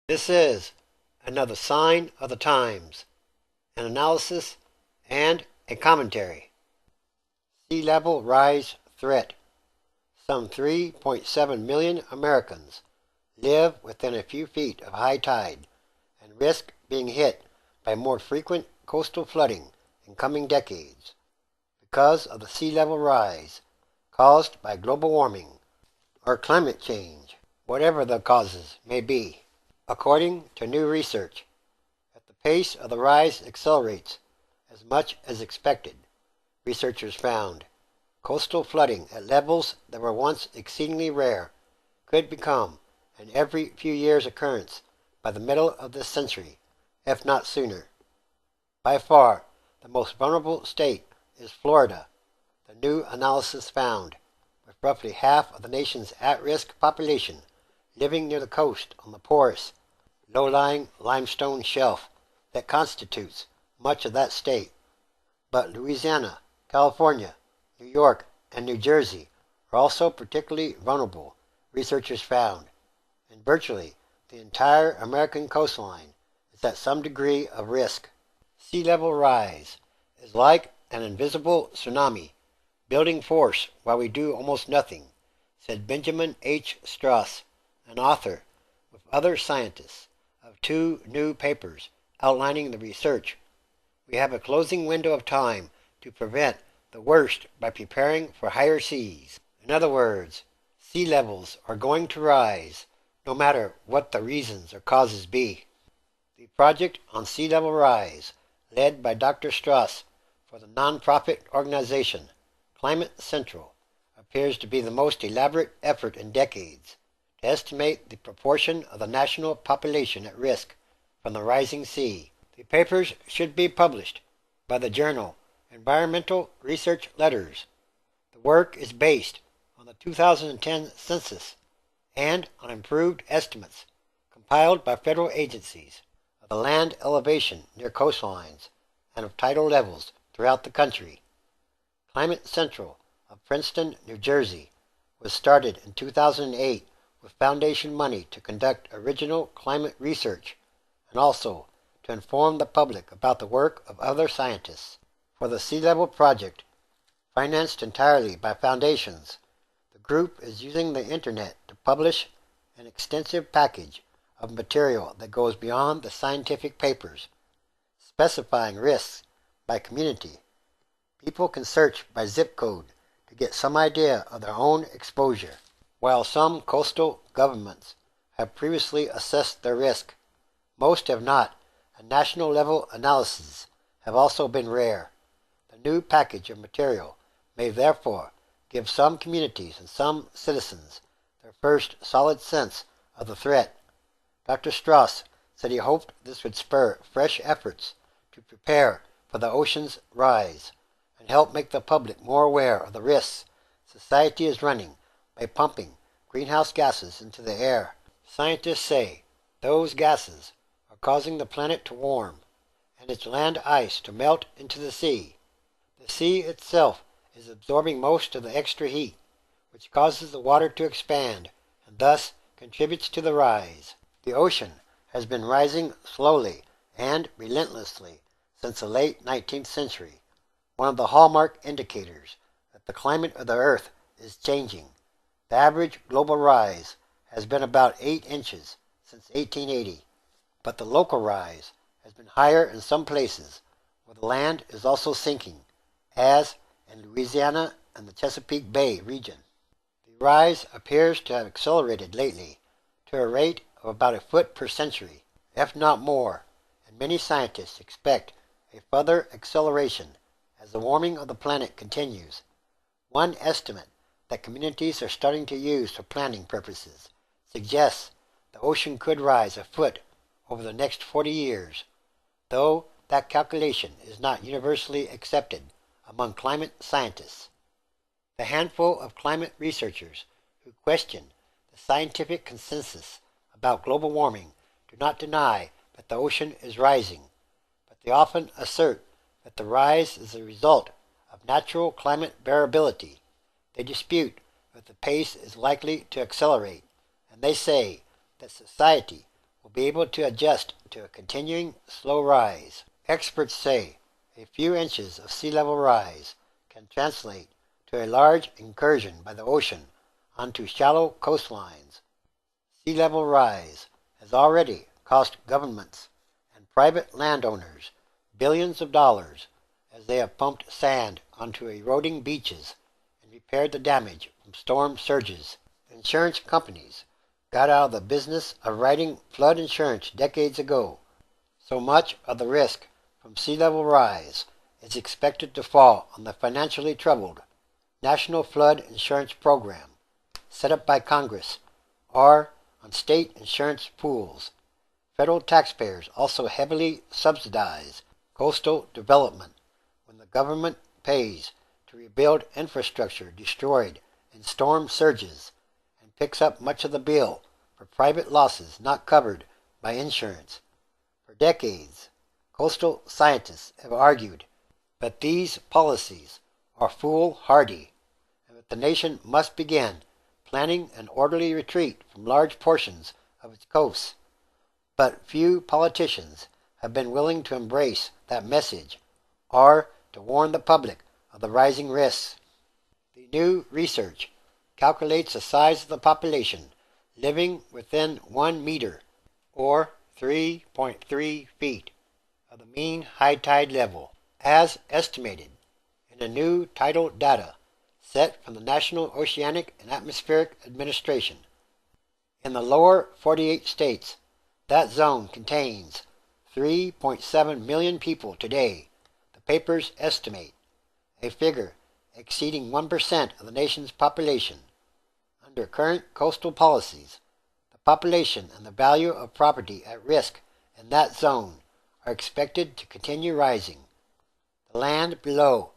This is another sign of the times, an analysis and a commentary. Sea level rise threat. Some 3.7 million Americans live within a few feet of high tide and risk being hit by more frequent coastal flooding in coming decades because of the sea level rise caused by global warming or climate change, whatever the causes may be. According to new research, if the pace of the rise accelerates as much as expected, researchers found coastal flooding at levels that were once exceedingly rare could become an every few years occurrence by the middle of this century, if not sooner. By far, the most vulnerable state is Florida, the new analysis found, with roughly half of the nation's at-risk population living near the coast on the porous, low-lying limestone shelf that constitutes much of that state. But Louisiana, California, New York, and New Jersey are also particularly vulnerable, researchers found, and virtually the entire American coastline is at some degree of risk. Sea level rise is like an invisible tsunami, building force while we do almost nothing, said Benjamin H. Strauss, an author with other scientists of two new papers outlining the research. We have a closing window of time to prevent the worst by preparing for higher seas. In other words, sea levels are going to rise, no matter what the reasons or causes be. The project on sea level rise, led by Dr. Strauss for the nonprofit organization Climate Central, appears to be the most elaborate effort in decades to estimate the proportion of the national population at risk from the rising sea. The papers should be published by the journal Environmental Research Letters. The work is based on the 2010 census and on improved estimates compiled by federal agencies of the land elevation near coastlines and of tidal levels throughout the country. Climate Central of Princeton, New Jersey, was started in 2008 with foundation money to conduct original climate research and also to inform the public about the work of other scientists. For the Sea Level Project, financed entirely by foundations, the group is using the internet to publish an extensive package of material that goes beyond the scientific papers, specifying risks by community. People can search by zip code to get some idea of their own exposure. While some coastal governments have previously assessed their risk, most have not, and national level analyses have also been rare. The new package of material may therefore give some communities and some citizens their first solid sense of the threat. Dr. Strauss said he hoped this would spur fresh efforts to prepare for the ocean's rise and help make the public more aware of the risks society is running by pumping greenhouse gases into the air. Scientists say those gases are causing the planet to warm and its land ice to melt into the sea. The sea itself is absorbing most of the extra heat, which causes the water to expand and thus contributes to the rise. The ocean has been rising slowly and relentlessly since the late 19th century, one of the hallmark indicators that the climate of the Earth is changing. The average global rise has been about 8 inches since 1880, but the local rise has been higher in some places where the land is also sinking, as in Louisiana and the Chesapeake Bay region. The rise appears to have accelerated lately to a rate of about a foot per century, if not more, and many scientists expect a further acceleration as the warming of the planet continues. One estimate that communities are starting to use for planning purposes suggests the ocean could rise a foot over the next 40 years, though that calculation is not universally accepted among climate scientists. The handful of climate researchers who question the scientific consensus about global warming do not deny that the ocean is rising, but they often assert that the rise is a result of natural climate variability. They dispute that the pace is likely to accelerate, and they say that society will be able to adjust to a continuing slow rise. Experts say a few inches of sea level rise can translate to a large incursion by the ocean onto shallow coastlines. Sea level rise has already cost governments and private landowners billions of dollars as they have pumped sand onto eroding beaches and repaired the damage from storm surges. Insurance companies got out of the business of writing flood insurance decades ago. So much of the risk from sea level rise is expected to fall on the financially troubled National Flood Insurance Program set up by Congress or on state insurance pools. Federal taxpayers also heavily subsidize coastal development when the government pays to rebuild infrastructure destroyed in storm surges and picks up much of the bill for private losses not covered by insurance. For decades, coastal scientists have argued that these policies are foolhardy and that the nation must begin planning an orderly retreat from large portions of its coasts. But few politicians have been willing to embrace that message or to warn the public of the rising risks. The new research calculates the size of the population living within 1 meter, or 3.3 feet, of the mean high tide level, as estimated in a new tidal data set from the National Oceanic and Atmospheric Administration. In the lower 48 states, that zone contains 3.7 million people today, the papers estimate, a figure exceeding 1% of the nation's population. Under current coastal policies, the population and the value of property at risk in that zone are expected to continue rising. The land below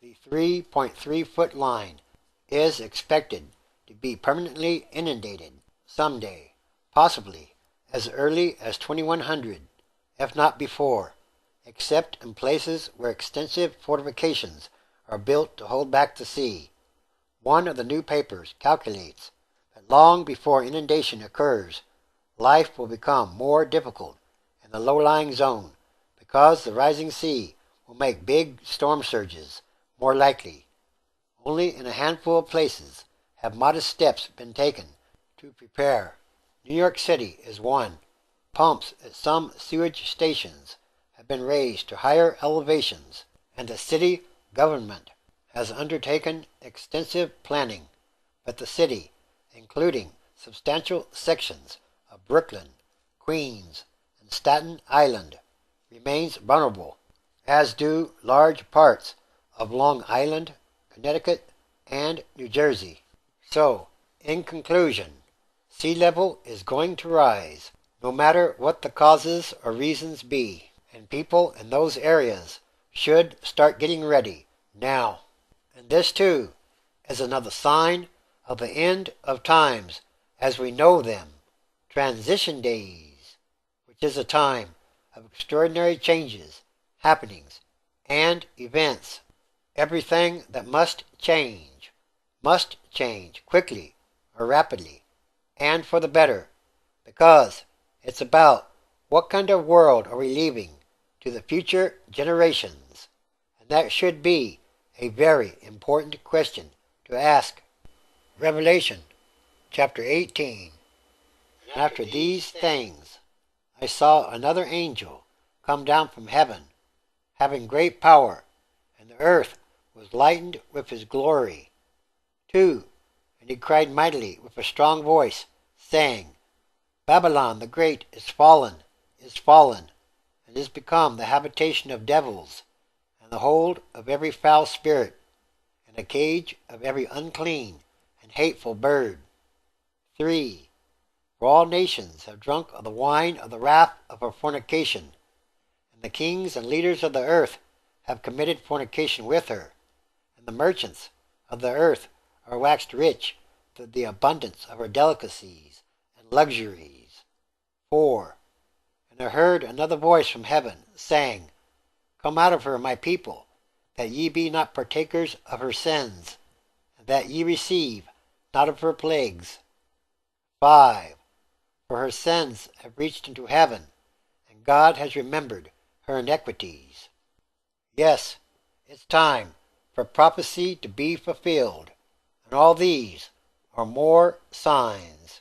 the 3.3-foot line is expected to be permanently inundated someday, possibly as early as 2100, if not before, except in places where extensive fortifications are built to hold back the sea. One of the new papers calculates that long before inundation occurs, life will become more difficult in the low-lying zone because the rising sea will make big storm surges more likely. Only in a handful of places have modest steps been taken to prepare. New York City is one. Pumps at some sewage stations have been raised to higher elevations, and the city government has undertaken extensive planning, but the city, including substantial sections of Brooklyn, Queens, and Staten Island, remains vulnerable, as do large parts of Long Island, Connecticut, and New Jersey. So, in conclusion, sea level is going to rise, no matter what the causes or reasons be, and people in those areas should start getting ready now. And this too is another sign of the end of times as we know them, transition days, which is a time of extraordinary changes, happenings, and events. Everything that must change quickly or rapidly, and for the better, because it's about what kind of world are we leaving to the future generations, and that should be a very important question to ask. Revelation chapter 18. And after these things I saw another angel come down from heaven, having great power, and the earth was lightened with his glory. 2. And he cried mightily with a strong voice, saying, Babylon the great is fallen, and is become the habitation of devils, and the hold of every foul spirit, and a cage of every unclean and hateful bird. 3. For all nations have drunk of the wine of the wrath of her fornication, and the kings and leaders of the earth have committed fornication with her, and the merchants of the earth are waxed rich through the abundance of her delicacies and luxuries. 4. And I heard another voice from heaven, saying, Come out of her, my people, that ye be not partakers of her sins, and that ye receive not of her plagues. 5. for her sins have reached into heaven, and God has remembered her iniquities. Yes, it's time for prophecy to be fulfilled, and all these are more signs.